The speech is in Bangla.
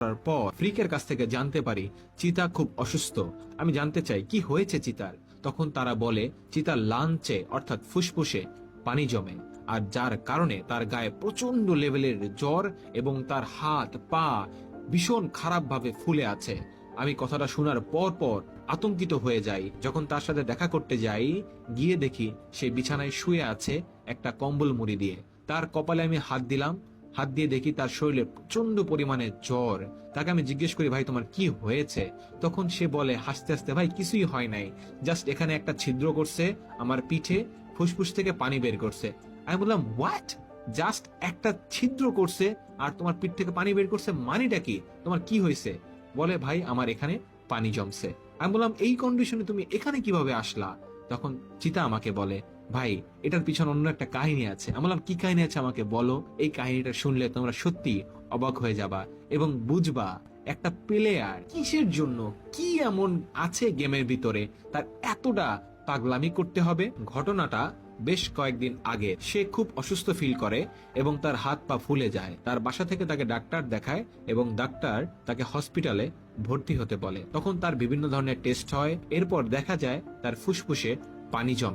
করার পর ফ্রিকের কাছ থেকে জানতে পারি চিতা খুব অসুস্থ। আমি জানতে চাই কি হয়েছে চিতার। তখন তারা বলে চিতার লাঞ্চে অর্থাৎ ফুসফুসে পানি জমে, আর যার কারণে তার গায়ে প্রচন্ড লেভেলের জ্বর এবং তার হাত পা ভীষণ খারাপ ভাবে ফুলে আছে। আমি কথাটা শোনার পর পর আতঙ্কিত হয়ে যাই। যখন তার সাথে দেখা করতে যাই, গিয়ে দেখি সে বিছানায় শুয়ে আছে একটা কম্বল মুড়ি দিয়ে। তার কপালে আমি হাত দিলাম, হাত দিয়ে দেখি তার শরীরে প্রচন্ড পরিমাণে জ্বর। তাকে আমি জিজ্ঞেস করি, ভাই তোমার কি হয়েছে? তখন সে বলে হাসতে হাসতে, ভাই কিছুই হয় নাই, জাস্ট এখানে একটা ছিদ্র করছে আমার পিঠে, ফুসফুস থেকে পানি বের করছে। আমি বললাম হোয়াট? জাস্ট একটা ছিদ্র করছে আর তোমার পিঠ থেকে পানি বের করছে, মানেটা কি? তোমার কি হয়েছে? বলে ভাই আমার এখানে পানি জমছে। আমি বললাম এই কন্ডিশনে তুমি এখানে কিভাবে আসলা? তখন চিতা আমাকে বলে, ভাই এটার পিছনে অন্য একটা কাহিনী আছে। আমি বললাম কি কাহিনী আছে আমাকে বলো। এই কাহিনীটা শুনলে তোমরা সত্যি অবাক হয়ে যাবা এবং বুঝবা একটা প্লেয়ার কিসের জন্য, কি এমন আছে গেমের ভিতরে তার এতটা পাগলামি করতে হবে। ঘটনাটা বেশ কয়েকদিন আগে। সে খুব অসুস্থ ফিল করে এবং তার হাত পা ফুলে যায়। তার বাসা থেকে তাকে ডাক্তার দেখায় এবং ডাক্তার তাকে হসপিটালে ভর্তি হতে বলে। তখন তার বিভিন্ন ধরনের টেস্ট হয়, এরপর দেখা যায় তার ফুসফুসে পানি জমে।